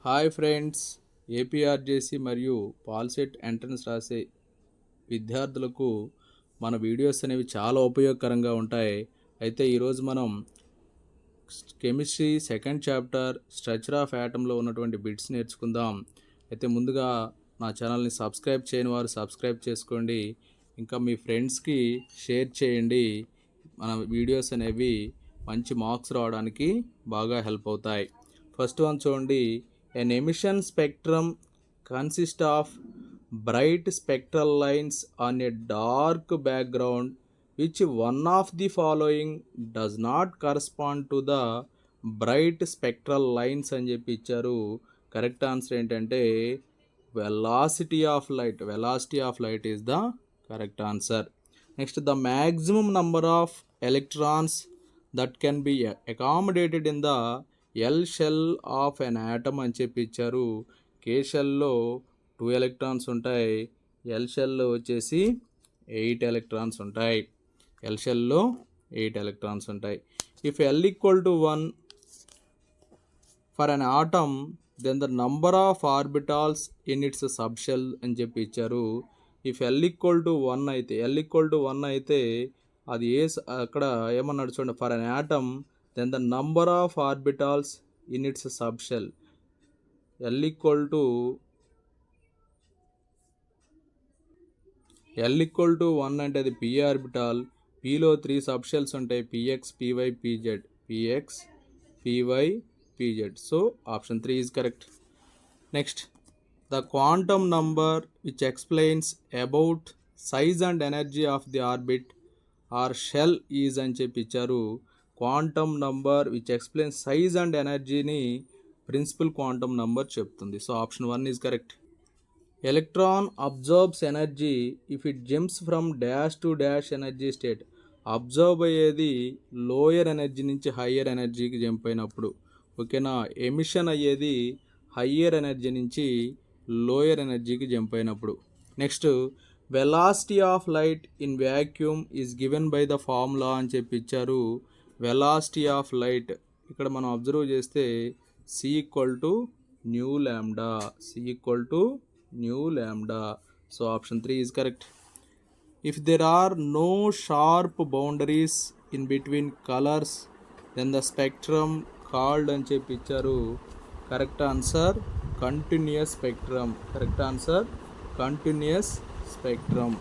Hi friends, APRJC మరియు పాల్సెట్ entrance రాసే విద్యార్థులకు మన వీడియోస్ అనేవి చాలా ఉపయోగకరంగా ఉంటాయి. అయితే ఈరోజు మనం chemistry second chapter structure of యాటంలో ఉన్నటువంటి బిట్స్ నేర్చుకుందాం. అయితే ముందుగా నా ఛానల్ని సబ్స్క్రైబ్ చేయని వారు సబ్స్క్రైబ్ చేసుకోండి, ఇంకా మీ ఫ్రెండ్స్కి షేర్ చేయండి. మన వీడియోస్ అనేవి మంచి మార్క్స్ రావడానికి బాగా హెల్ప్ అవుతాయి. ఫస్ట్ వన్ చూడండి. An emission spectrum consists of bright spectral lines on a dark background which one of the following does not correspond to the bright spectral lines అని చెప్పి ఇచ్చారు. కరెక్ట్ ఆన్సర్ ఏంటంటే velocity of light is the correct answer. Next, the maximum number of electrons that can be accommodated in the L shell of an atom అని చెప్పి ఇచ్చారు. కే షెల్లో 2 electrons ఉంటాయి, L షెల్లో వచ్చేసి 8 electrons ఉంటాయి. ఎల్ షెల్లో 8 ఎలక్ట్రాన్స్ ఉంటాయి. If L equal to 1 for an atom then the number of orbitals in its subshell అని చెప్పి ఇచ్చారు. ఇఫ్ ఎల్ ఈక్వల్ టు 1 అయితే అది అక్కడ ఏమన్నాడు చూడండి, for an atom then the number of orbitals in its subshell. L equal to 1 అంటే అది p ఆర్బిటాల్. pలో 3 సబ్షెల్స్ ఉంటాయి, px py pz. So option 3 is correct. Next, the quantum number which explains about size and energy of the orbit or shell is అని చెప్పి ఇచ్చారు. Quantum number which explain size and ఎనర్జీని principal quantum number చెప్తుంది. So option 1 is correct. Electron absorbs energy if it jumps from dash to dash energy state. Observe అయ్యేది lower energy నుంచి higher ఎనర్జీకి jump అయినప్పుడు, ఓకేనా. ఎమిషన్ అయ్యేది higher energy నుంచి lower ఎనర్జీకి జంప్ అయినప్పుడు. Next, velocity of light in vacuum is given by the formula అని చెప్పి ఇచ్చారు. వెలాసిటీ ఆఫ్ లైట్ ఇక్కడ మనం అబ్జర్వ్ చేస్తే C equal to nu lambda. So option 3 is correct. If there are no sharp boundaries in between colours then the spectrum called అని చెప్పి ఇచ్చారు. Correct answer continuous spectrum.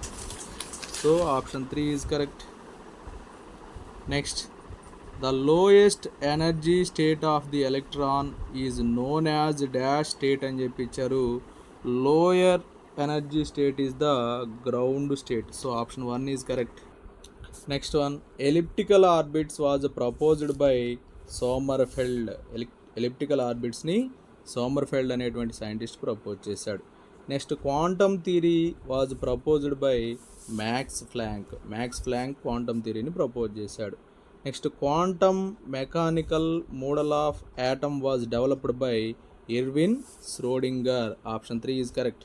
So option 3 is correct. Next, the lowest energy state of the electron is known as dash state అని చెప్పి ఇచ్చారు. Lower energy state is the ground state. So option 1 is correct. Next one, elliptical orbits was proposed by Sommerfeld. Elliptical ఆర్బిట్స్ని Sommerfeld అనేటువంటి scientist propose చేశాడు. Next, quantum theory was proposed by Max Planck quantum థియరీని propose చేశాడు. Next, quantum mechanical model of atom was developed by Erwin Schrodinger. Option 3 is correct.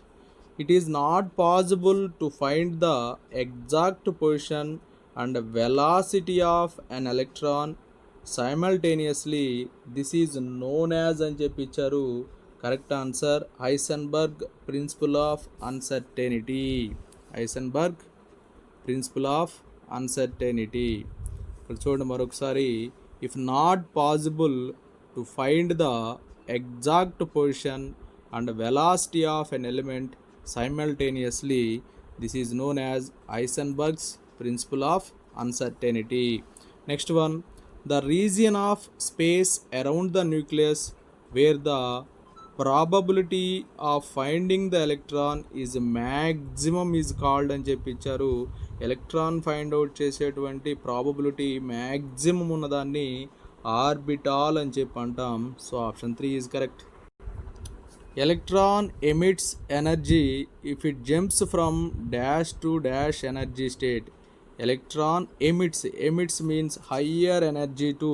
It is not possible to find the exact position and velocity of an electron simultaneously. This is known as అని చెప్పి ఇచ్చారు. Correct answer Heisenberg principle of uncertainty. ఇక్కడ చూడండి మరొకసారి, if not possible to find the exact position and velocity of an element simultaneously, this is known as Heisenberg's principle of uncertainty. Next one, the region of space around the nucleus where the probability of finding the electron is maximum is called అని చెప్పి ఇచ్చారు. Electron find out చేసేటువంటి probability maximum ఉన్నదాన్ని orbital అని చెప్పి అంటాం. So option 3 is correct. Electron emits energy if it jumps from dash to dash energy state. Electron emits means higher energy to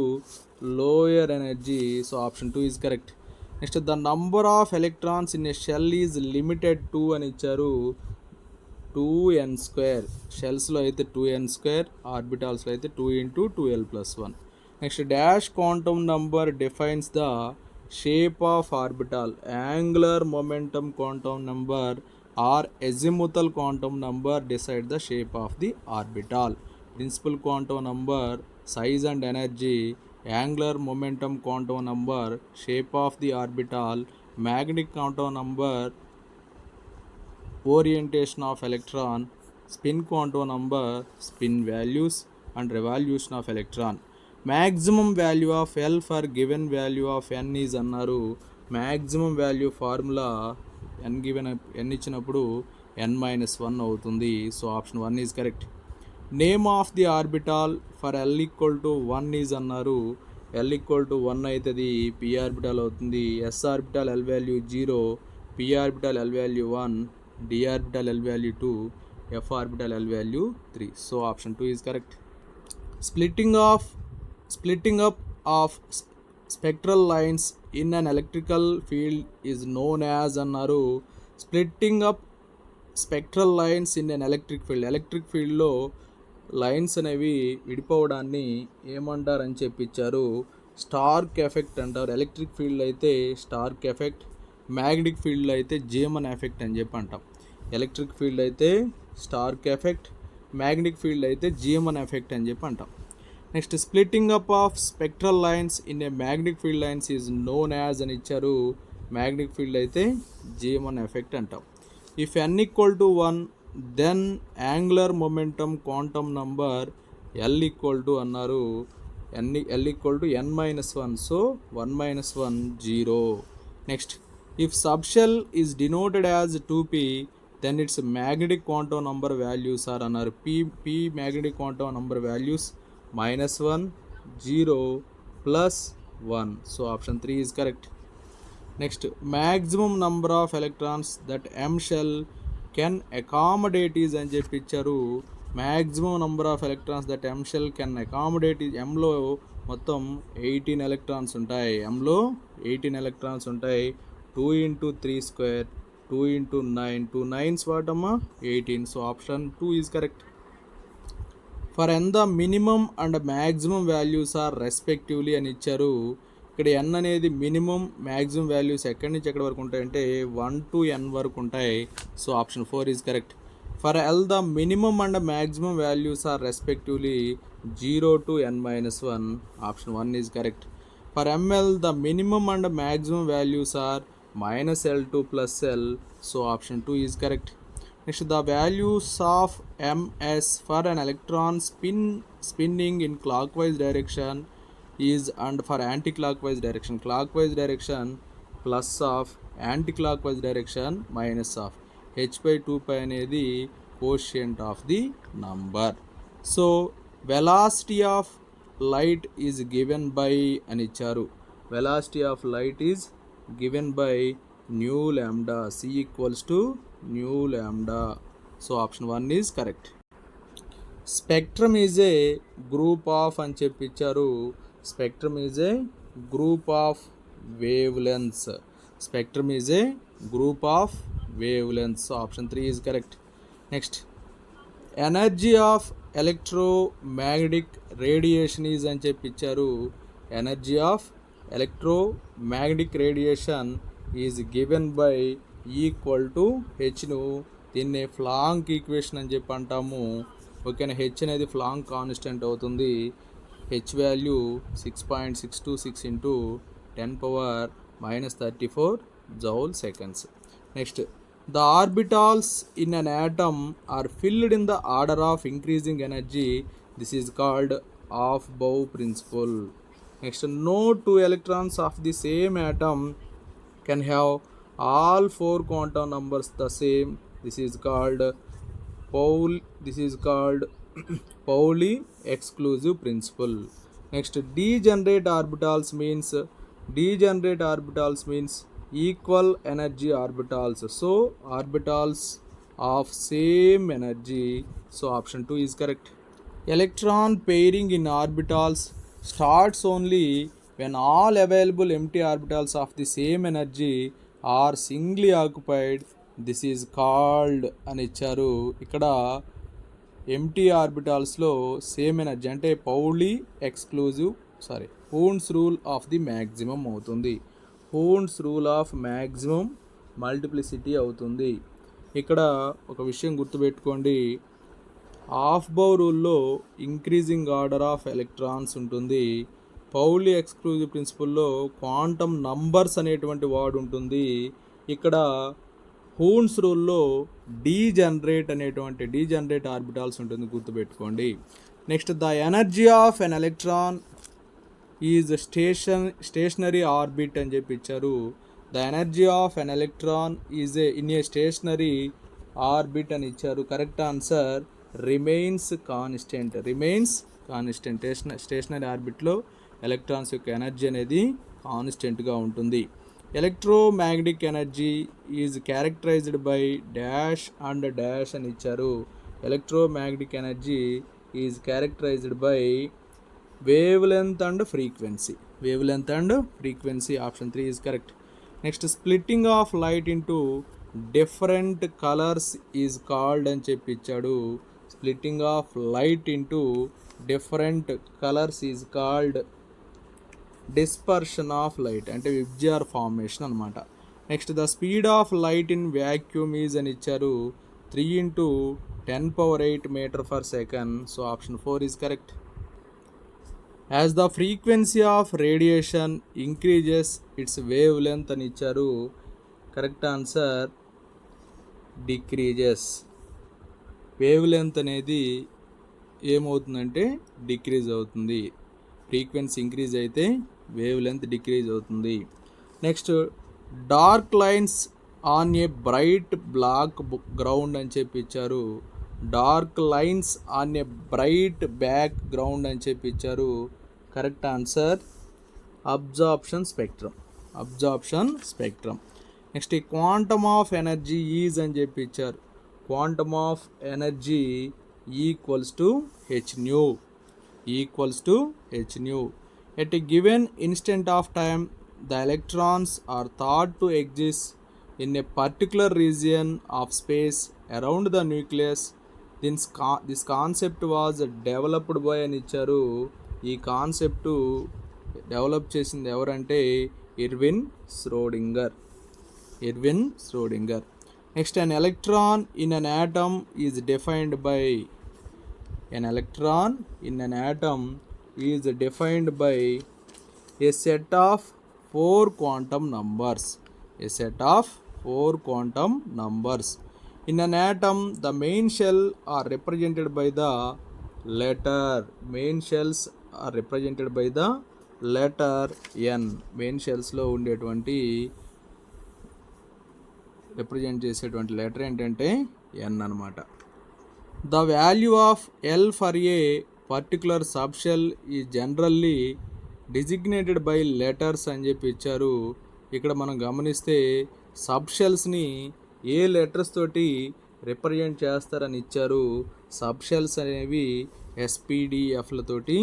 lower energy. So option 2 is correct. Next, the number of electrons in a shell is limited to అని ఇచ్చారు. 2n². షెల్స్లో అయితే 2n², ఆర్బిటాల్స్లో అయితే 2 × 2l+1. Next, dash quantum number defines the shape of orbital, angular momentum quantum number or azimuthal quantum number decide the shape of the orbital. Principal quantum number, size and energy, angular momentum quantum number, shape of the orbital, magnetic quantum number, orientation of electron, spin quantum number, spin values and revolution of electron. Maximum value of L for given value of n is అన్నారు. maximum value formula n ఇచ్చినప్పుడు n-1 అవుతుంది. So option 1 is correct. Name of the orbital for L equal to 1 is అన్నారు. L equal to 1 అవుతుంది, p orbital అవుతుంది. s orbital L value 0, p orbital L value 1, d orbital L value 2, f orbital L value 3. So option 2 is correct. Splitting up of spectral lines in an electrical field is known as అన్నారు. Splitting up spectral lines in an electric ఫీల్డ్లో lines అనేవి విడిపోవడాన్ని ఏమంటారని చెప్పించారు. Stark effect అంటారు. Electric field అయితే Stark effect, magnetic ఫీల్డ్లో అయితే Zeeman effect అని చెప్పి అంటాం. ఎలక్ట్రిక్ ఫీల్డ్ అయితే స్టార్క్ ఎఫెక్ట్, మ్యాగ్నెటిక్ ఫీల్డ్ అయితే జీమన్ ఎఫెక్ట్ అని చెప్పి అంటాం. Next splitting up of spectral lines in a magnetic field lines is known as అని ఇచ్చారు. మ్యాగ్నెటిక్ ఫీల్డ్ అయితే జీమన్ ఎఫెక్ట్ అంటాం. If n equal to 1 then angular momentum quantum number L equal to అన్నారు. L equal to n-1, so 1-1 0. Next if subshell is denoted as 2p then its magnetic quantum number values are అన్నారు. p magnetic quantum number values -1, 0, +1. So option 3 is correct. Next maximum number of electrons that M shell can accommodate is అని చెప్పి ఇచ్చారు. Maximum number of electrons that M shell can accommodate is. Mలో మొత్తం 18 electrons ఉంటాయి. 2 × 3² 2 × 9, 2 9s వాటమ్మా 18. So option 2 is correct. For n the minimum and maximum values are respectively అని ఇచ్చారు. ఇక్కడ n అనేది మినిమం, మ్యాక్సిమం వాల్యూస్ ఎక్కడి నుంచి ఎక్కడి వరకు ఉంటాయంటే 1 to n వరకు ఉంటాయి. So option 4 is correct. For L the minimum and maximum values are respectively 0 to n-1. Option 1 is correct. For ML the minimum and maximum values are -L to +L. So option 2 is correct. Next, the values of ms for an electron spinning in clockwise direction is, and for anti-clockwise direction plus of, anti-clockwise direction minus of. h/2π అనేది quotient of the number. So velocity of light is given by అని ఇచ్చారు. velocity of light is given by nu lambda, c equals to nu lambda. So option 1 is correct. Spectrum is a group of అని చెప్పించారు. Spectrum is a group of wavelengths. Spectrum is a group of wavelengths. So option 3 is correct. Next, energy of electromagnetic radiation is అని చెప్పించారు. Energy of electromagnetic radiation is given by equal to హెచ్ను. దీన్ని Planck equation అని చెప్పి అంటాము. ఓకేనా, H అనేది Planck constant అవుతుంది. H value 6.626 into 10⁻⁻34 joule seconds. Next, the orbitals in an atom are filled in the order of increasing energy. This is called aufbau principle. Next, no 2 electrons of the same atom can have all 4 quantum numbers the same. This is called Pauli exclusive principle. Next, degenerate orbitals means equal energy orbitals. So orbitals of same energy. So option 2 is correct. Electron pairing in orbitals starts only when all available empty orbitals of the same energy are singly occupied. This is called అని ఇచ్చారు. ఇక్కడ empty ఆర్బిటాల్స్లో same energy అంటే పౌన్స్ rule of the maximum అవుతుంది. Hund's rule of maximum multiplicity అవుతుంది. ఇక్కడ ఒక విషయం గుర్తుపెట్టుకోండి, ఆఫ్బౌ రూల్లో ఇంక్రీజింగ్ ఆర్డర్ ఆఫ్ ఎలక్ట్రాన్స్ ఉంటుంది. పౌలి ఎక్స్క్లూజివ్ ప్రిన్సిపల్లో క్వాంటమ్ నంబర్స్ అనేటువంటి వర్డ్ ఉంటుంది. ఇక్కడ హూన్స్ రూల్లో డీజనరేట్ ఆర్బిటాల్స్ ఉంటుంది, గుర్తుపెట్టుకోండి. Next, the energy of an electron is stationary orbit అని చెప్పి ఇచ్చారు. The energy of an electron is in a stationary orbit అని ఇచ్చారు. Correct answer remains constant. Stationary ఆర్బిట్లో ఎలక్ట్రాన్స్ యొక్క ఎనర్జీ అనేది కాన్స్టెంట్గా ఉంటుంది. Electromagnetic energy is characterized by dash and dash అని ఇచ్చారు. Electromagnetic energy is characterized by wavelength and frequency. Option 3 is correct. Next, splitting of light into different colours is called అని చెప్పి ఇచ్చాడు. Splitting of light into different colours is called dispersion of light, అంటే VIBGYOR formation అనమాట. Next, the speed of light in vacuum is అని ఇచ్చారు. 3 × 10⁸ metre per second. So option 4 is correct. As the frequency of radiation increases its wavelength అని ఇచ్చారు. Correct answer decreases. Wavelength అనేది ఏమవుతుందంటే decrease అవుతుంది. Frequency increase అయితే wavelength decrease అవుతుంది. Next, dark lines on a bright black ground అని చెప్పి ఇచ్చారు. Dark lines on a bright background అని చెప్పి ఇచ్చారు. Correct answer absorption spectrum. Next, quantum of energy is అని చెప్పి ఇచ్చారు. Quantum of energy equals to H new. At a given instant of time, the electrons are thought to exist in a particular region of space around the nucleus. This concept was developed by అని ఇచ్చారు. ఈ concept develop చేసింది ఎవరంటే Erwin Schrodinger. Next, an electron in an atom is defined by a set of 4 quantum numbers. In an atom, the main shell are represented by the letter N. Main షెల్స్లో ఉండేటువంటి represent చేసేటువంటి letter ఏంటంటే N అనమాట. The value of L for a particular subshell is generally designated by letters అని చెప్పి ఇచ్చారు. ఇక్కడ మనం గమనిస్తే సబ్షెల్స్ని ఏ లెటర్స్ తోటి రిప్రజెంట్ చేస్తారని ఇచ్చారు. సబ్షెల్స్ అనేవి SPDFలతోటి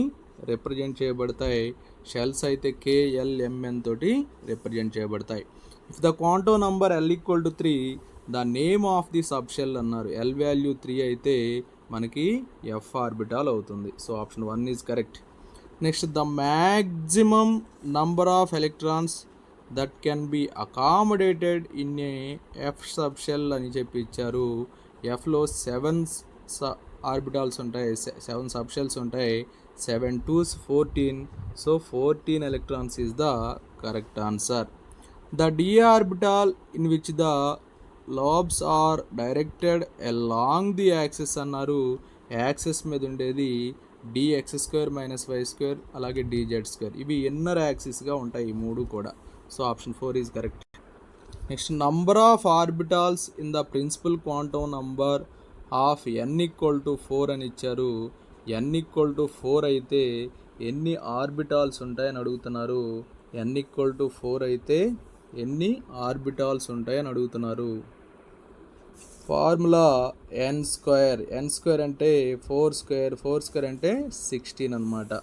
రిప్రజెంట్ చేయబడతాయి. షెల్స్ అయితే KLMN తోటి రిప్రజెంట్ చేయబడతాయి. If the quantum number L = 3, the name of the subshell అన్నారు. L వాల్యూ 3 అయితే మనకి F ఆర్బిటాల్ అవుతుంది. So option 1 is correct. Next, the maximum number of electrons that can be accommodated in a F subshell అని చెప్పి ఇచ్చారు. Fలో 7 orbitals ఉంటాయి, 7 subshells ఉంటాయి. 7 2s 14. So 14 electrons is the correct answer. The d orbital in which the lobes are directed along the axis అన్నారు. Axis మీద ఉండేది dx² - y², అలాగే dz². ఇవి ఇన్నర్ యాక్సిస్గా ఉంటాయి ఈ మూడు కూడా. So option 4 is correct. Next, number of orbitals in the principal quantum number of n = 4 అని ఇచ్చారు. n = 4 అయితే ఎన్ని ఆర్బిటాల్స్ ఉంటాయని అడుగుతున్నారు. n = 4 అయితే ఎన్ని ఆర్బిటాల్స్ ఉంటాయని అడుగుతున్నారు. ఫార్ములా n² అంటే 4² అంటే 16 అనమాట.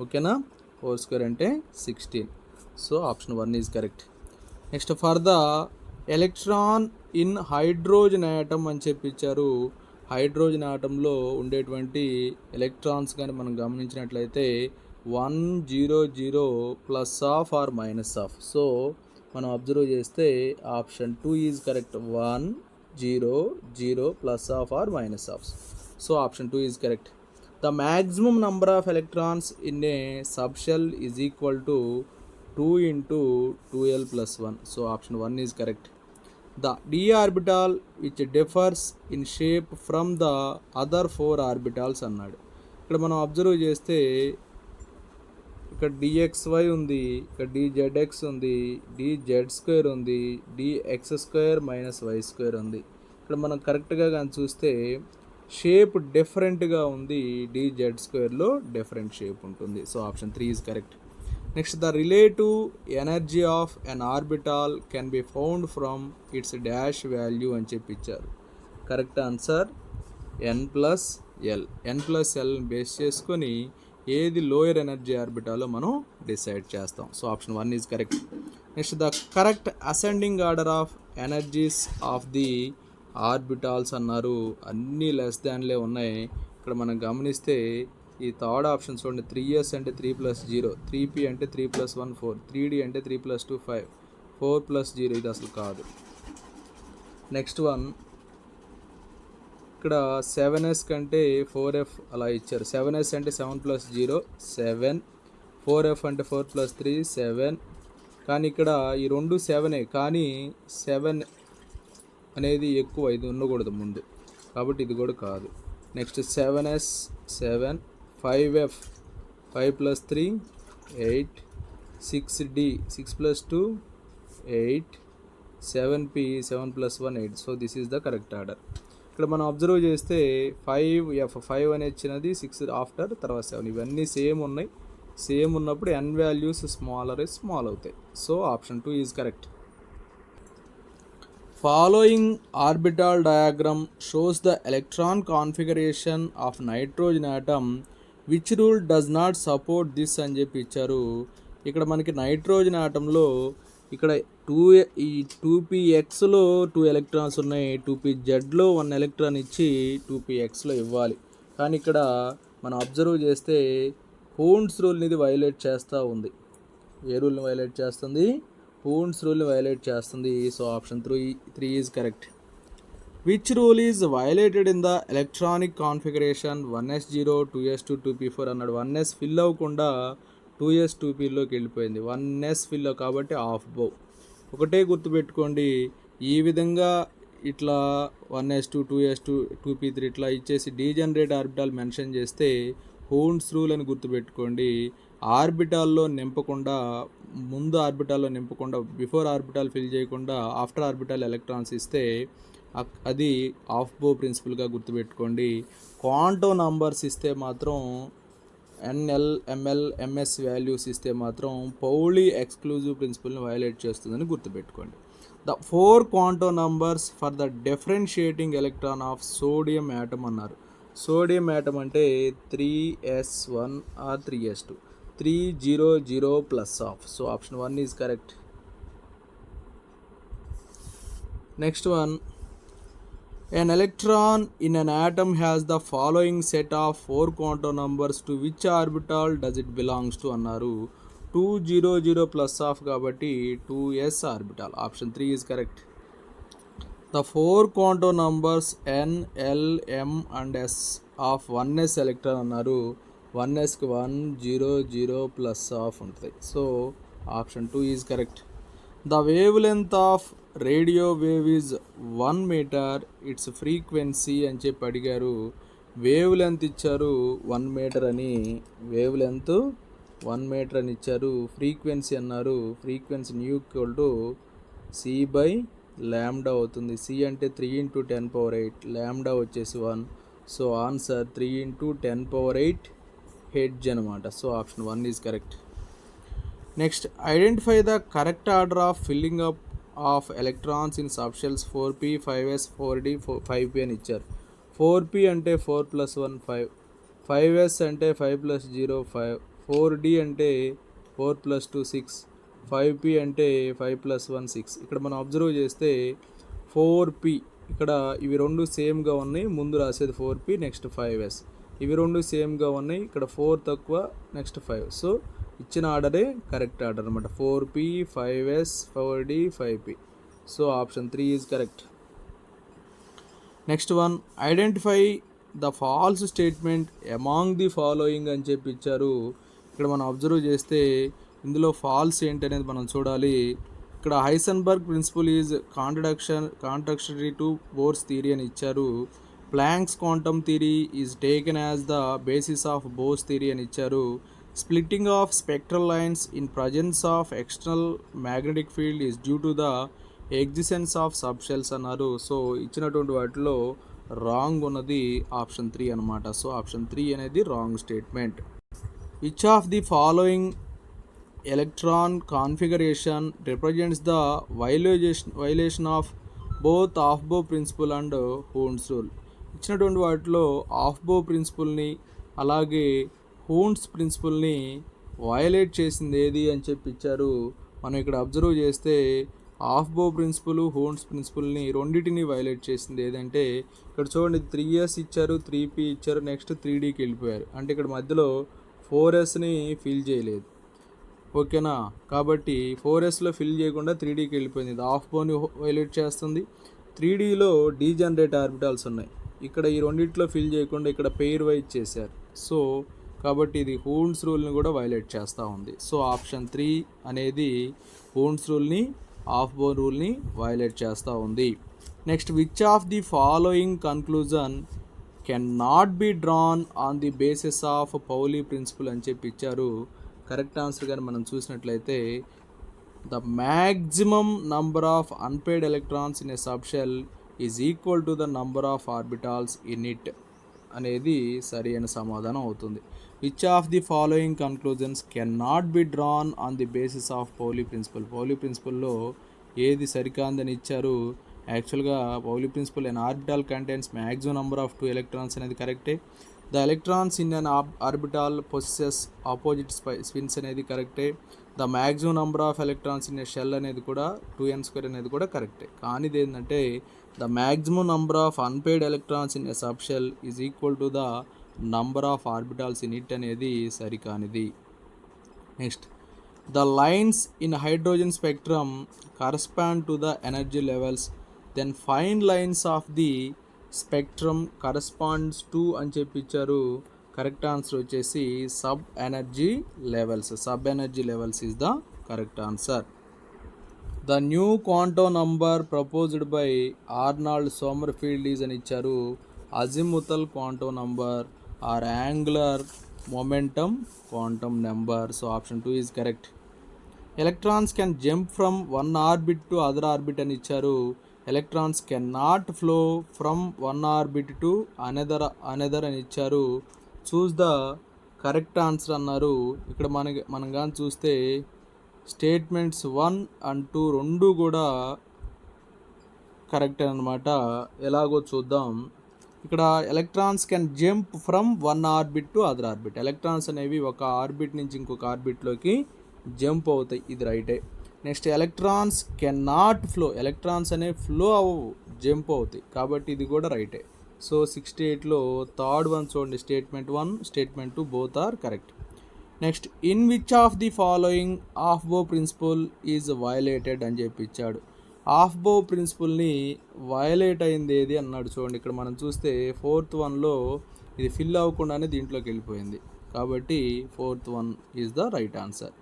ఓకేనా, 4² అంటే 16. So option 1 is correct. Next, for the electron in hydrogen atom అని చెప్పించారు. హైడ్రోజన్ యాటంలో ఉండేటువంటి ఎలక్ట్రాన్స్ కానీ మనం గమనించినట్లయితే 1 0 0 plus half or minus half. So మనం అబ్జర్వ్ చేస్తే option 2 is correct. 1 0 0 plus half or minus half. So option 2 is correct. The maximum number of electrons in a subshell is equal to 2 into 2l plus 1. So option 1 is correct. The d orbital which differs in shape from the other 4 orbitals అన్నాడు. ఇక్కడ మనం observe చేస్తే ఇక్కడ dxy ఉంది, ఇక్కడ dzx ఉంది, dz² ఉంది, dx² minus y² ఉంది. ఇక్కడ మనం కరెక్ట్గా కానీ చూస్తే షేప్ డిఫరెంట్గా ఉంది. dz² డిఫరెంట్ షేప్ ఉంటుంది. So option 3 is correct. Next, the relative energy of an orbital can be found from its dash value అని చెప్పి ఇచ్చారు. Correct answer n+l. n+l base చేసుకొని ఏది లోయర్ ఎనర్జీ ఆర్బిటాలో మనం డిసైడ్ చేస్తాం. So option 1 is correct. Next, the correct ascending order of energies of the orbitals అన్నారు. అన్నీ less దాన్లే ఉన్నాయి. ఇక్కడ మనం గమనిస్తే ఈ థర్డ్ ఆప్షన్ చూడండి. 3s అంటే 3 + 0, 3p అంటే 3 + 1 4, 3d అంటే 3 + 2 5, 4 + 0 ఇది అసలు కాదు. నెక్స్ట్ వన్ ఇక్కడ 7s కంటే 4f అలా ఇచ్చారు. 7s అంటే 7 + 0 7, 4f అంటే 4 + 3 7. కానీ ఇక్కడ ఈ రెండు 7ఏ, కానీ 7 అనేది ఎక్కువ, ఇది ఉండకూడదు ముందు, కాబట్టి ఇది కూడా కాదు. Next 7s 7, 5f 5 + 3 8, 6d 6 + 2 8, 7p 7 + 1 8. So this is the correct order. ఇక్కడ మనం అబ్జర్వ్ చేస్తే 5f 5 అనేది చిన్నది, 6 ఆఫ్టర్, తర్వాత 7 ఇవన్నీ సేమ్ ఉన్నాయి. సేమ్ ఉన్నప్పుడు n వాల్యూస్ స్మాల్ అవుతాయి. So option 2 is correct. Following orbital diagram shows the electron configuration of nitrogen atom. Which rule does not support this అని చెప్పి ఇచ్చారు. ఇక్కడ మనకి నైట్రోజన్ ఆటంలో ఇక్కడ 2pxలో 2 ఎలక్ట్రాన్స్ ఉన్నాయి, 2pzలో 1 ఎలక్ట్రాన్ ఇచ్చి 2pxలో ఇవ్వాలి. కానీ ఇక్కడ మనం అబ్జర్వ్ చేస్తే హూన్స్ రూల్ని ఇది వైలేట్ చేస్తూ ఉంది. ఏ రూల్ని వైలేట్ చేస్తుంది? హూన్స్ రూల్ని వైలేట్ చేస్తుంది. So option 3 is correct. Which rule is violated in the electronic configuration 1s0 2s2 2p4 అన్నాడు. 1s ఫిల్ అవ్వకుండా 2s 2pలోకి వెళ్ళిపోయింది. 1s ఫిల్ కాబట్టి ఆఫ్ బౌ. ఒకటే గుర్తుపెట్టుకోండి, ఈ విధంగా ఇట్లా 1s2 2s2 2p3 ఇట్లా ఇచ్చేసి డీజనరేట్ ఆర్బిటాల్ మెన్షన్ చేస్తే హూన్స్ రూల్ అని గుర్తుపెట్టుకోండి. ఆర్బిటాల్లో నింపకుండా, ముందు ఆర్బిటాల్లో నింపకుండా, బిఫోర్ ఆర్బిటాల్ ఫిల్ చేయకుండా ఆఫ్టర్ ఆర్బిటాల్ ఎలక్ట్రాన్స్ ఇస్తే అది ఆఫ్ బో ప్రిన్సిపల్గా గుర్తుపెట్టుకోండి. క్వాంటం నంబర్స్ ఇస్తే మాత్రం ఎన్ఎల్ ఎంఎల్ ఎంఎస్ వాల్యూస్ ఇస్తే మాత్రం పౌలీ ఎక్స్క్లూజివ్ ప్రిన్సిపల్ని వైలేట్ చేస్తుందని గుర్తుపెట్టుకోండి. The 4 quantum numbers for the differentiating electron of sodium atom అన్నారు. సోడియం యాటమ్ అంటే 3s1 or 3s2, 3 0 0 plus half. So option 1 is correct. Next one, an electron in an atom has the following set of 4 quantum numbers. To which orbital does it belongs to అన్నారు. 2 0 0 plus of కాబట్టి 2s orbital. Option 3 is correct. The 4 quantum numbers n, l, m and s of 1s electron అన్నారు. 1sకి 1 0 0 plus half ఉంటుంది. So option 2 is correct. The wavelength of radio wave is 1 metre, its frequency అని చెప్పి అడిగారు. Wave length ఇచ్చారు 1 metre అని, wave length 1 metre అని ఇచ్చారు. ఫ్రీక్వెన్సీ అన్నారు. Frequency nu equal to c/λ అవుతుంది. c అంటే 3 × 10⁸, λ వచ్చేసి 1. సో ఆన్సర్ 3 × 10⁸ హెడ్జ్ అనమాట. So option 1 is correct. Next, identify the correct order of filling up of electrons in subshells 4p 5s 4d 5p అని ఇచ్చారు. 4p అంటే 4 + 1 5, 5s అంటే 5 + 0 5, 4d అంటే 4 + 2 6, 5p అంటే 5 + 1 6. ఇక్కడ మనం అబ్జర్వ్ చేస్తే 4p ఇక్కడ ఇవి రెండు సేమ్గా ఉన్నాయి. ముందు రాసేది 4p, నెక్స్ట్ 5s. ఇవి రెండు సేమ్గా ఉన్నాయి. ఇక్కడ 4 తక్కువ, నెక్స్ట్ 5. సో ఇచ్చిన ఆర్డరే కరెక్ట్ ఆర్డర్ అనమాట. 4P 5S 4D 5P. So option 3 is correct. Next one, identify the false statement among the following అని చెప్పి ఇచ్చారు. ఇక్కడ మనం అబ్జర్వ్ చేస్తే ఇందులో ఫాల్స్ ఏంటి అనేది మనం చూడాలి. ఇక్కడ Heisenberg principle is contradictory to Bohr's theory అని ఇచ్చారు. Planck's quantum theory is taken as the basis of Bohr's theory అని ఇచ్చారు. Splitting of spectral lines in presence of external magnetic field is due to the existence of sub shells అన్నారు. So ఇచ్చినటువంటి వాటిలో wrong ఉన్నది option 3 అనమాట. So option 3 అనేది wrong statement. Which of the following electron configuration represents the violation of both Aufbau principle and Hund's rule. ఇచ్చినటువంటి వాటిలో ఆఫ్బో ప్రిన్సిపల్ని అలాగే Huns ప్రిన్సిపల్ని violate చేసింది ఏది అని చెప్పి ఇచ్చారు. మనం ఇక్కడ అబ్జర్వ్ చేస్తే ఆఫ్బో ప్రిన్సిపల్ హూన్స్ ప్రిన్సిపల్ని రెండింటిని వయలేట్ చేసింది ఏదంటే ఇక్కడ చూడండి 3S ఇచ్చారు, 3P ఇచ్చారు, నెక్స్ట్ 3Dకి వెళ్ళిపోయారు. అంటే ఇక్కడ మధ్యలో 4Sని ఫిల్ చేయలేదు. ఓకేనా, కాబట్టి 4Sలో ఫిల్ చేయకుండా 3Dకి వెళ్ళిపోయింది. ఇది ఆఫ్బోని వైలేట్ చేస్తుంది. 3Dలో డీజనరేట్ ఆర్బిటాల్స్ ఉన్నాయి, ఇక్కడ ఈ రెండిట్లో ఫిల్ చేయకుండా ఇక్కడ పెయిర్ వైజ్ చేశారు. సో కాబట్టి ఇది హూన్స్ రూల్ని కూడా వైలేట్ చేస్తూ ఉంది. సో ఆప్షన్ 3 అనేది హూన్స్ రూల్ని ఆఫ్బో రూల్ని వైలేట్ చేస్తూ ఉంది. Next, which of the following conclusion can not be drawn on the basis of Pauli principle అని చెప్పి ఇచ్చారు. కరెక్ట్ ఆన్సర్ కానీ మనం చూసినట్లయితే the maximum number of unpaid electrons in a subshell is equal to the number of orbitals in it అనేది సరి అయిన సమాధానం అవుతుంది. Which of the following conclusions can not be drawn on the basis of Pauli principle. Pauli ప్రిన్సిపల్లో ఏది సరికాందని ఇచ్చారు. యాక్చువల్గా Pauli principle an orbital contains maximum number of 2 electrons అనేది కరెక్టే. The electrons in an orbital possesses opposite spins అనేది కరెక్టే. The maximum number of electrons in a shell అనేది కూడా 2n² అనేది కూడా కరెక్టే. కానీ ఇది ఏంటంటే the maximum number of unpaid electrons in a sub shell is equal to the number of orbitals in it అనేది సరికానిది. Next, the lines in hydrogen spectrum correspond to the energy levels, then fine lines of the spectrum corresponds to అని చెప్పించారు. Correct answer వచ్చేసి sub energy levels. Sub energy levels is the correct answer. The new quantum number proposed by Arnold Sommerfeld is అని ఇచ్చారు. Azimuthal quantum number or angular momentum quantum number. So option 2 is correct. Electrons can jump from one orbit to other orbit అని ఇచ్చారు. Electrons can not flow from one orbit to another అని ఇచ్చారు. Choose the correct answer అన్నారు. ఇక్కడ మనం కానీ చూస్తే statements 1 and 2 రెండు కూడా కరెక్ట్ అనమాట. ఎలాగో చూద్దాం. ఇక్కడ electrons can jump from one orbit to other orbit. Electrons అనేవి ఒక ఆర్బిట్ నుంచి ఇంకొక ఆర్బిట్లోకి జంప్ అవుతాయి, ఇది రైటే. Next, electrons can not flow. Electrons అనేవి ఫ్లో అవ్వవు, జంప్ అవుతాయి, కాబట్టి ఇది కూడా రైటే. సో 68లో థర్డ్ వన్ చూడండి, statement 1 statement 2 both are correct. Next, in which of the following Aufbau principle is violated అని చెప్పి ఇచ్చాడు. ఆఫ్బో ప్రిన్సిపల్ని వయలేట్ అయింది ఏది అన్నాడు. చూడండి, ఇక్కడ మనం చూస్తే 4th వన్లో ఇది ఫిల్ అవ్వకుండానే దీంట్లోకి వెళ్ళిపోయింది, కాబట్టి 4th one is the right answer.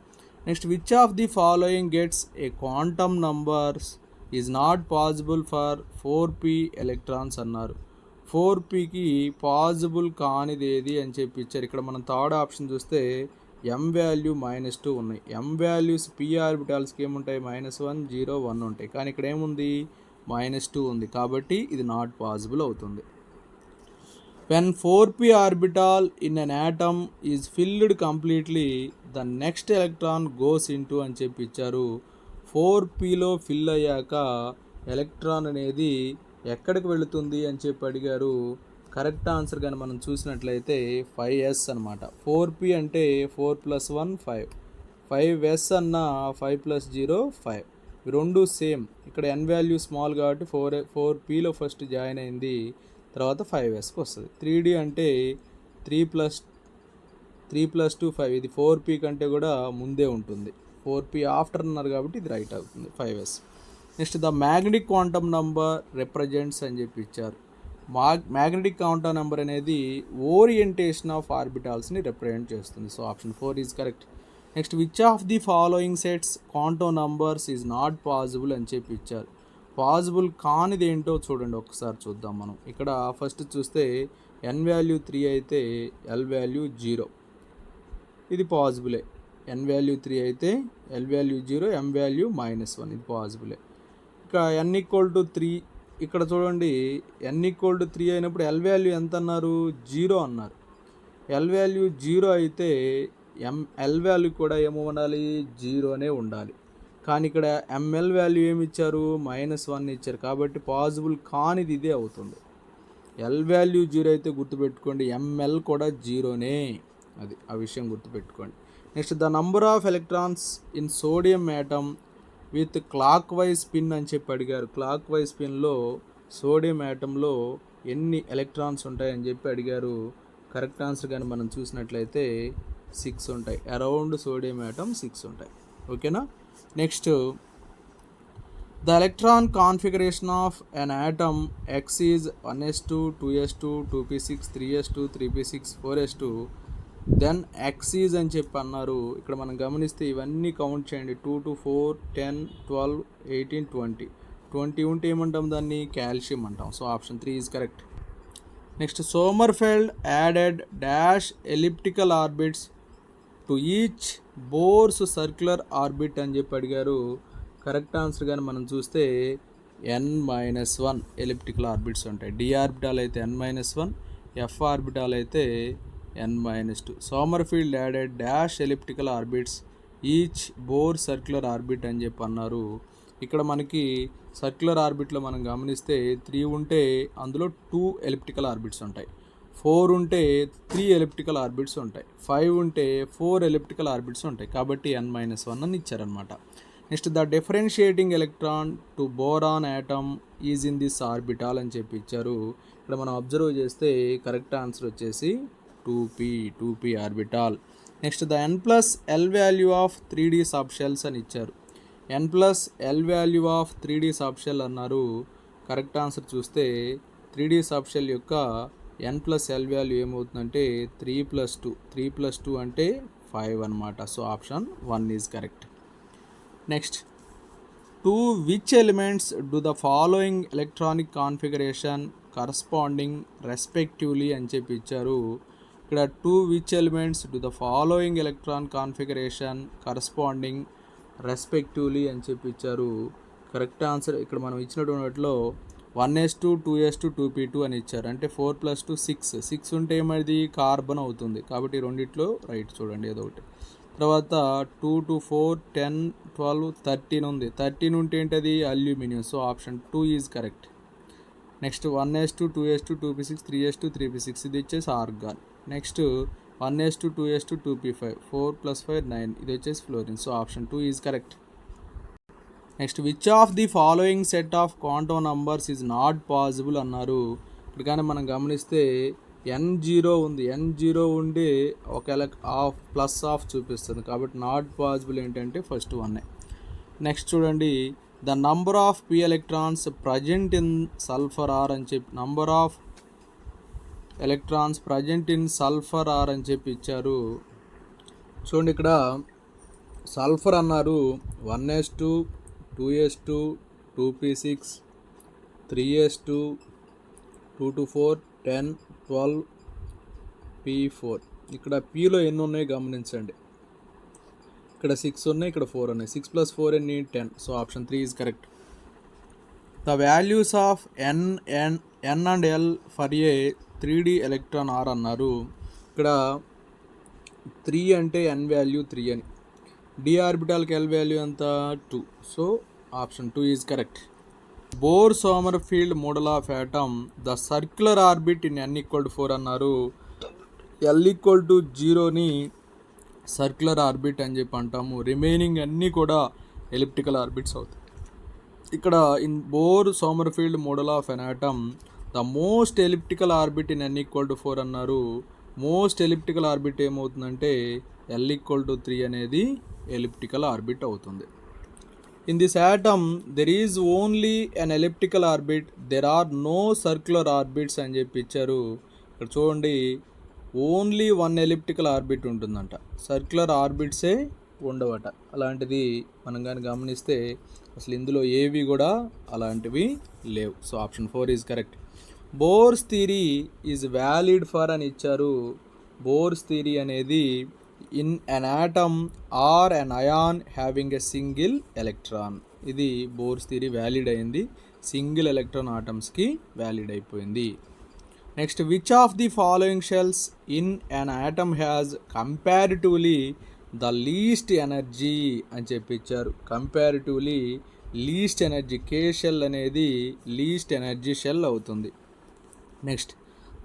Next, which of the following gets A quantum numbers is not possible for 4p electrons అన్నారు. 4pకి పాసిబుల్ కానిది ఏది అని చెప్పి ఇచ్చారు. ఇక్కడ మనం థర్డ్ ఆప్షన్ చూస్తే m వాల్యూ -2 ఉన్నాయి. m వాల్యూస్ p ఆర్బిటాల్స్కి ఏముంటాయి, -1 0 1 ఉంటాయి, కానీ ఇక్కడ ఏముంది, -2 ఉంది, కాబట్టి ఇది నాట్ పాసిబుల్ అవుతుంది. When 4p orbital in an atom is filled completely, the next electron goes into అని చెప్పి ఇచ్చారు. 4pలో ఫిల్ అయ్యాక ఎలక్ట్రాన్ అనేది ఎక్కడికి వెళుతుంది అని చెప్పి అడిగారు. కరెక్ట్ ఆన్సర్ కానీ మనం చూసినట్లయితే 5s అనమాట. 4p అంటే 4 + 1 5, 5s అన్న 5 + 0 5, ఇవి రెండు సేమ్. ఇక్కడ n వాల్యూ స్మాల్ కాబట్టి 4pలో ఫస్ట్ జాయిన్ అయింది, తర్వాత 5sకి వస్తుంది. 3d అంటే 3 + 3 + 2 5, ఇది 4p కంటే కూడా ముందే ఉంటుంది. 4p ఆఫ్టర్ అన్నారు కాబట్టి ఇది రైట్ అవుతుంది 5s. Next the magnetic quantum number represents అని చెప్పి ఇచ్చారు. మ్యాగ్నెటిక్ క్వాంటమ్ నెంబర్ అనేది ఓరియంటేషన్ ఆఫ్ ఆర్బిటాల్స్ని రిప్రజెంట్ చేస్తుంది. So option 4 is correct. Next which of the following sets quantum numbers is not possible అని చెప్పి ఇచ్చారు. పాసిబుల్ కానిది ఏంటో చూడండి, ఒకసారి చూద్దాం మనం. ఇక్కడ ఫస్ట్ చూస్తే n వాల్యూ 3 అయితే l వాల్యూ 0, ఇది పాసిబులే. n వాల్యూ 3 అయితే l వాల్యూ 0, m వాల్యూ -1, ఇది పాసిబులే. ఇక n = 3, ఇక్కడ చూడండి n = 3 అయినప్పుడు l వాల్యూ ఎంత అన్నారు? 0 అన్నారు. l వాల్యూ 0 అయితే l వాల్యూ కూడా ఏమో ఉండాలి? 0నే ఉండాలి. కానీ ఇక్కడ ml వాల్యూ ఏమి ఇచ్చారు? -1 ఇచ్చారు. కాబట్టి పాసిబుల్ కానిది ఇదే అవుతుంది. l వాల్యూ 0 అయితే గుర్తుపెట్టుకోండి, ml కూడా 0నే, అది ఆ విషయం గుర్తుపెట్టుకోండి. Next the number of electrons in sodium atom with clock wise spin అని చెప్పి అడిగారు. క్లాక్ వైజ్ స్పిన్లో సోడియం యాటంలో ఎన్ని ఎలక్ట్రాన్స్ ఉంటాయని చెప్పి అడిగారు. కరెక్ట్ ఆన్సర్ కానీ మనం చూసినట్లయితే 6 ఉంటాయి. అరౌండ్ సోడియం యాటమ్ 6 ఉంటాయి. ఓకేనా. Next the electron configuration of an atom X is 1s2 2s2 2p6 3s2 3p6 4s2 then X is అని చెప్పి అన్నారు. ఇక్కడ మనం గమనిస్తే ఇవన్నీ కౌంట్ చేయండి. 2 to 4 10 12 18 20 ఉంటే ఏమంటాం? దాన్ని కాల్షియం అంటాం. So option 3 is correct. Next Sommerfeld added dash elliptical orbits to each Bohr's circular orbit అని చెప్పి అడిగారు. కరెక్ట్ ఆన్సర్ కానీ మనం చూస్తే n-1 ఎలిప్టికల్ ఆర్బిట్స్ ఉంటాయి. d ఆర్బిటాల్ అయితే n-1, f ఆర్బిటాల్ అయితే n-2. Sommerfeld added dash elliptical orbits each Bohr circular orbit అని చెప్పి అన్నారు. ఇక్కడ మనకి సర్క్యులర్ ఆర్బిట్లో మనం గమనిస్తే 3 ఉంటే అందులో 2 ఎలిప్టికల్ ఆర్బిట్స్ ఉంటాయి, 4 ఉంటే 3 ఎలిప్టికల్ ఆర్బిట్స్ ఉంటాయి, 5 ఉంటే 4 ఎలిప్టికల్ ఆర్బిట్స్ ఉంటాయి. కాబట్టి n-1 అని ఇచ్చారనమాట. Next the differentiating electron to boron atom is in this orbital అని చెప్పి ఇచ్చారు. ఇక్కడ మనం అబ్జర్వ్ చేస్తే కరెక్ట్ ఆన్సర్ వచ్చేసి 2p orbital. Next the n+l value of 3D subshells అని ఇచ్చారు. n+l value of 3D subshell అన్నారు. కరెక్ట్ ఆన్సర్ చూస్తే 3D సబ్ షెల్ యొక్క n+l వాల్యూ ఏమవుతుందంటే 3+2 అంటే 5 అనమాట. So option 1 is correct. Next to which elements do the following electronic configuration corresponding respectively అని చెప్పి ఇచ్చారు. ఇక్కడ to which elements do the following electron configuration corresponding respectively అని చెప్పి ఇచ్చారు. కరెక్ట్ ఆన్సర్ ఇక్కడ మనం ఇచ్చినటువంటిలో 1s2 2s2 2p2 అని ఇచ్చారు. అంటే 4 + 2 6 ఉంటే ఏమైంది? కార్బన్ అవుతుంది. కాబట్టి రెండిట్లో రైట్ చూడండి ఏదో ఒకటి. తర్వాత 2 to 4 10 12 13 ఉంది. 13 ఉంటే ఏంటది? Aluminium. So option 2 is correct. Next 1s2 2s2 2p6 3s2 3p6 ఇది వచ్చేసి organ. Next 1s2 2s2 2p5 4 + 5 9 ఇది వచ్చేసి fluorine. So option 2 is correct. Next which of the following set of quantum numbers is not possible అన్నారు. ఇక్కడ కానీ మనం గమనిస్తే n0 ఉంది. n0 ఉండి ఒక ఆఫ్ ప్లస్ ఆఫ్ చూపిస్తుంది. కాబట్టి నాట్ పాసిబుల్ ఏంటంటే ఫస్ట్ 1. నెక్స్ట్ చూడండి the number of p electrons present in sulphur are అని చెప్పి number of electrons present in sulphur are అని చెప్పి ఇచ్చారు. చూడండి ఇక్కడ సల్ఫర్ అన్నారు 1s2 2s2 2p6 3s2 2 to 4 10 12 p4. ఇక్కడ pలో ఎన్ని ఉన్నాయో గమనించండి. ఇక్కడ 6 ఉన్నాయి, ఇక్కడ 4 ఉన్నాయి. 6 + 4 ఎన్ని? 10. So option 3 is correct. The values of n and l for a 3D electron are అన్నారు. ఇక్కడ 3 అంటే n వాల్యూ 3 అని, d ఆర్బిటాల్కి l వాల్యూ ఎంత? 2. So option 2 is correct. Bore Sommerfeld model of atom the circular orbit in n = 4 అన్నారు. l = 0ని circular orbit అని చెప్పి అంటాము. Remaining అన్నీ కూడా ఎలిప్టికల్ ఆర్బిట్స్ అవుతాయి. ఇక్కడ in bore Sommerfeld model of an atom the most elliptical orbit in n = 4 అన్నారు. Most elliptical orbit ఏమవుతుందంటే L=3 అనేది ఎలిప్టికల్ ఆర్బిట్ అవుతుంది. In this atom there is only an elliptical orbit, there are no circular orbits అని చెప్పి ఇచ్చారు. ఇక్కడ చూడండి, only one elliptical orbit ఉంటుందంట, సర్క్యులర్ ఆర్బిట్సే ఉండవట. అలాంటిది మనం కానీ గమనిస్తే అసలు ఇందులో ఏవి కూడా అలాంటివి లేవు. So option 4 is correct. Bohr's theory is valid for అని ఇచ్చారు. బోర్స్ థియరీ అనేది in an atom or an ion having a single electron. ఇది బోర్స్ థియరీ వ్యాలిడ్ అయింది, సింగిల్ ఎలక్ట్రాన్ ఆటమ్స్కి వ్యాలిడ్ అయిపోయింది. Next, which of the following shells in an atom has comparatively the least energy అని చెప్పించారు. Comparatively least energy, K shell అనేది least energy shell అవుతుంది. Next,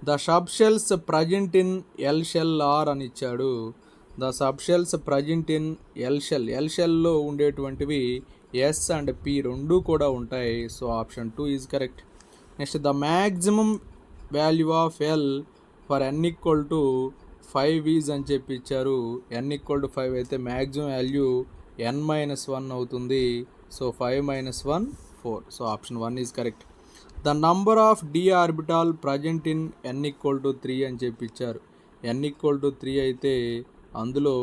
the sub shells present in L shell are అని ఇచ్చాడు. The sub shells present in L shell, L షెల్లో ఉండేటువంటివి S and P రెండు కూడా ఉంటాయి. So option 2 is correct. Next, the maximum value of L for n=5 is అని చెప్పి ఇచ్చారు. n=5 అయితే మ్యాక్సిమం వాల్యూ n-1 అవుతుంది. So 5 - 1 4. So option 1 is correct. The number of D orbital present in n=3 అని చెప్పి ఇచ్చారు. n=3 అయితే అందులో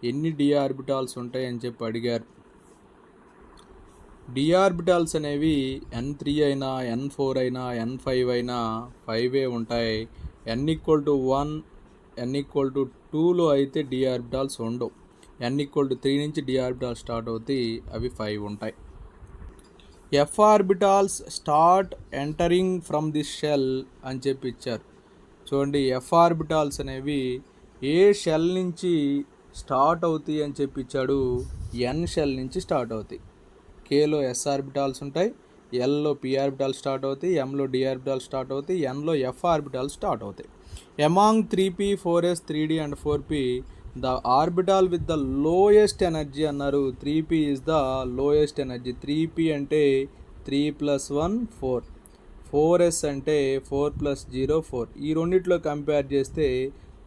ఎన్ని డి ఆర్బిటాల్స్ ఉంటాయి అని చెప్పి అడిగారు. డి ఆర్బిటాల్స్ అనేవి n3 అయినా n4 అయినా n5 అయినా 5 ఉంటాయి. n=1 n=2లో అయితే డి ఆర్బిటాల్స్ ఉండవు. n=3 నుంచి డి ఆర్బిటాల్స్ స్టార్ట్ అవుతాయి, అవి 5 ఉంటాయి. F orbitals start entering from this shell అని చెప్పి ఇచ్చారు. చూడండి, ఎఫ్ ఆర్బిటాల్స్ అనేవి ఏ షెల్ నుంచి స్టార్ట్ అవుతాయి అని చెప్పి ఇచ్చాడు. ఎన్ షెల్ నుంచి స్టార్ట్ అవుతాయి. కేలో ఎస్ ఆర్బిటాల్స్ ఉంటాయి, ఎల్లో పి ఆర్బిటాల్ స్టార్ట్ అవుతాయి, ఎంలో డి ఆర్బిటాల్ స్టార్ట్ అవుతాయి, ఎన్లో ఎఫ్ ఆర్బిటాల్ స్టార్ట్ అవుతాయి. Among 3p 4s 3d and 4p the orbital with the lowest energy అన్నారు. 3p is the lowest energy. 3p అంటే 3 + 1 4, 4s అంటే 4 + 0 4. ఈ రెండిట్లో compare చేస్తే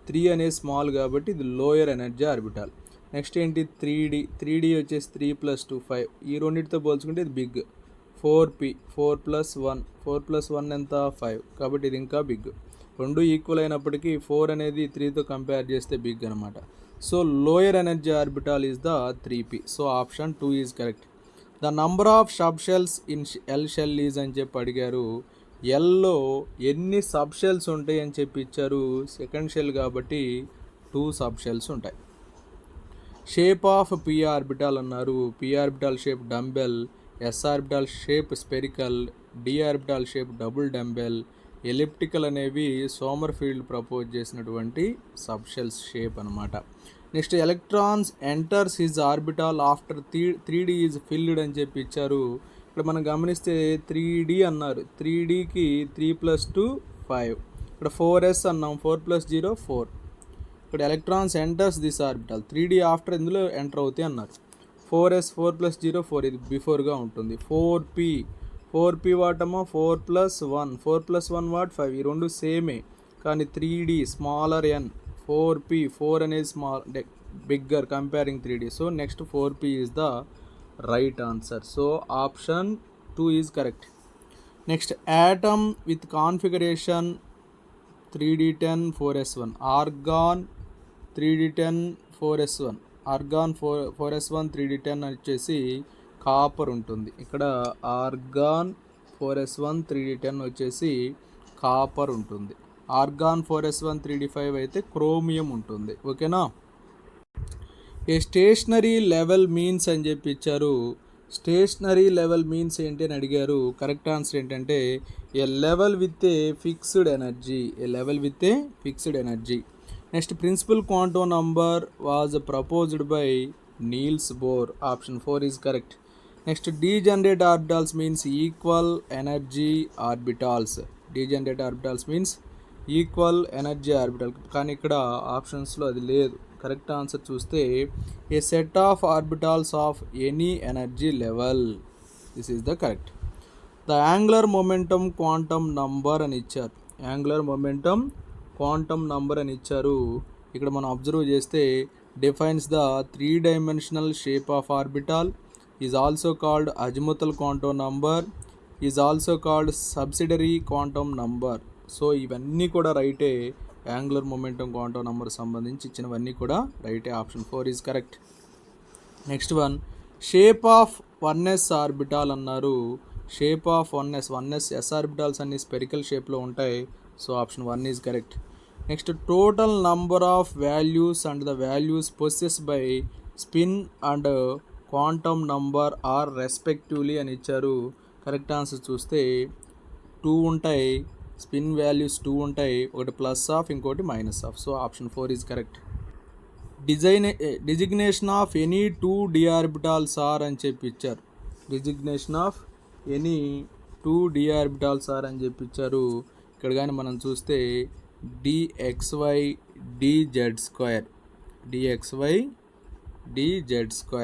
3 అనేది స్మాల్ కాబట్టి ఇది లోయర్ ఎనర్జీ ఆర్బిటాల్. నెక్స్ట్ ఏంటి, 3d వచ్చేసి 3 + 2 5. ఈ రెండింటితో పోల్చుకుంటే ఇది బిగ్. 4p 4 + 1 4 + 1 ఎంత 5, కాబట్టి ఇది ఇంకా బిగ్. రెండు ఈక్వల్ అయినప్పటికీ 4 అనేది 3తో కంపేర్ చేస్తే బిగ్ అనమాట. So lower energy orbital is the 3p. So option 2 is correct. The number of sub shells in L shell is అని చెప్పి అడిగారు. ఎల్లో ఎన్ని సబ్ షెల్స్ ఉంటాయి అని చెప్పి ఇచ్చారు. సెకండ్ షెల్ కాబట్టి 2 సబ్ షెల్స్ ఉంటాయి. షేప్ ఆఫ్ పి ఆర్బిటాల్ అన్నారు. P orbital shape dumbbell, s orbital shape spherical, d orbital shape double dumbbell, elliptical అనేవి సోమర్ఫీల్డ్ ప్రపోజ్ చేసినటువంటి సబ్ షెల్స్ షేప్ అనమాట. Next, electrons enters his orbital after 3d is filled అని చెప్పి ఇచ్చారు. ఇక్కడ మనం గమనిస్తే 3d అన్నారు, 3dకి 3 + 2 5. ఇక్కడ 4s అన్నాం, 4 + 0 4. ఇక్కడ electrons enters this orbital, 3d after ఇందులో ఎంటర్ అవుతాయి అన్నారు. 4s 4 + 0 4, ఇది బిఫోర్గా ఉంటుంది. 4p వాటమో 4 + 1 4 + 1 what 5. ఈ రెండు సేమే కానీ 3d స్మాలర్ n, 4p 4 అనేది small bigger comparing 3d. So next 4p is the right answer. So option 2 is correct. Next, atom with configuration 3d10 4s1, organ 3d10 4s1, organ 4s1 3d10 వచ్చేసి copper ఉంటుంది. ఇక్కడ organ 4s1 3d10 వచ్చేసి copper ఉంటుంది. Organ 4s1 3d5 అయితే chromium ఉంటుంది. ఓకేనా. ఏ stationery level means అని చెప్పి ఇచ్చారు. స్టేషనరీ లెవెల్ మీన్స్ ఏంటి అని అడిగారు. కరెక్ట్ ఆన్సర్ ఏంటంటే a level with a fixed energy, a level with a fixed energy. Next, principal quantum number was proposed by Niels Bohr. Option 4 is correct. Next, degenerate orbitals means equal energy orbitals. Degenerate orbitals means equal energy orbital, కానీ ఇక్కడ ఆప్షన్స్లో అది లేదు. Correct answer చూస్తే a set of orbitals of any energy level, this is the correct. The angular momentum quantum number అని ఇచ్చారు. Angular momentum quantum number అని ఇచ్చారు. ఇక్కడ మనం అబ్జర్వ్ చేస్తే defines the 3-dimensional shape of orbital, is also called azimuthal quantum number, is also called subsidiary quantum number. So ఇవన్నీ కూడా రైటే. యాంగులర్ మొమెంటం క్వాంటమ్ నంబర్ సంబంధించి ఇచ్చినవన్నీ కూడా రైటే. Option 4 is correct. Next one, shape of 1s orbital అన్నారు. Shape of 1s S orbitals అన్ని spherical షేప్లో ఉంటాయి. So option 1 is correct. Next, total number of values and the values possess by spin and quantum number are respectively అని ఇచ్చారు. Correct answer చూస్తే 2 ఉంటాయి, spin values 2 ఉంటాయి, ఒకటి ప్లస్ ఆఫ్ ఇంకోటి minus half. So option 4 is correct. Designation of any 2 d orbitals are అని చెప్పి ఇచ్చారు. Designation of any 2 d orbitals are అని చెప్పి ఇచ్చారు. ఇక్కడ కానీ మనం చూస్తే dxy dz2, dxy dz2.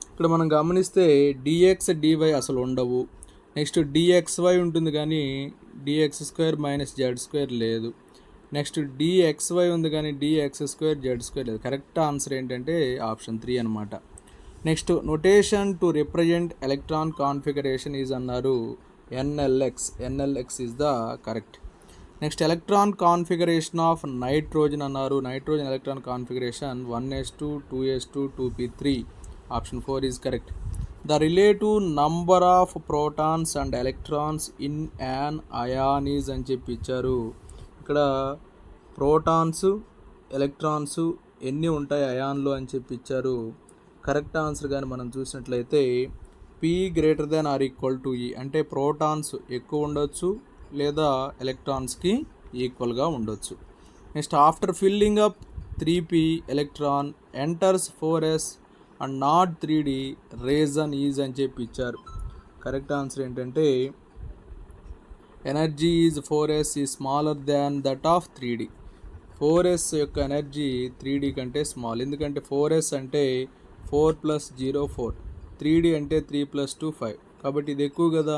ఇక్కడ మనం గమనిస్తే dx dy అసలు ఉండవు. నెక్స్ట్ dxy ఉంటుంది కానీ dx² - z² లేదు. నెక్స్ట్ dxy ఉంది కానీ dx² z² లేదు. కరెక్ట్ ఆన్సర్ ఏంటంటే ఆప్షన్ 3 అనమాట. Next, notation to represent electron configuration is అన్నారు. NLX is the correct. Next, electron configuration of nitrogen అన్నారు. Nitrogen electron configuration 1s2 2s2 2p3. Option 4 is correct. The relative number of protons and electrons in an ion is అని చెప్పి ఇచ్చారు. ఇక్కడ protons electrons ఎన్ని ఉంటాయి అయాన్లో అని చెప్పి ఇచ్చారు. కరెక్ట్ ఆన్సర్ కానీ మనం చూసినట్లయితే P ≥ E, అంటే ప్రోటాన్స్ ఎక్కువ ఉండొచ్చు లేదా ఎలక్ట్రాన్స్కి ఈక్వల్గా ఉండొచ్చు. Next, after filling up 3p electron enters 4s and not 3d, reason is అని చెప్పి ఇచ్చారు. కరెక్ట్ ఆన్సర్ ఏంటంటే energy is 4s is smaller than that of 3d. 4s యొక్క ఎనర్జీ 3d కంటే స్మాల్. ఎందుకంటే 4s అంటే 4 + 0 4, 3d అంటే 3 + 2 5. కాబట్టి ఇది ఎక్కువ కదా.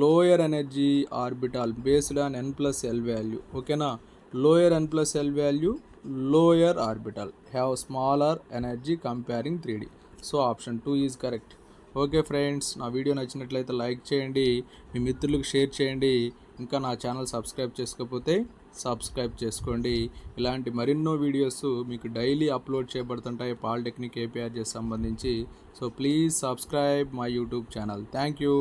Lower energy orbital based on n+l value. ఓకేనా. Lower n+l value, lower orbital have smaller energy comparing 3d. So option 2 is correct. Okay friends, నా వీడియో నచ్చినట్లయితే లైక్ చేయండి, మీ మిత్రులకు షేర్ చేయండి. ఇంకా నా ఛానల్ సబ్స్క్రైబ్ చేసుకోకపోతే సబ్స్క్రైబ్ చేసుకోండి. ఇలాంటి మరెన్నో వీడియోస్ మీకు డైలీ అప్లోడ్ చేయబడుతుంటాయి పాలిటెక్నిక్ APRJC సంబంధించి. So please subscribe my YouTube channel. Thank you.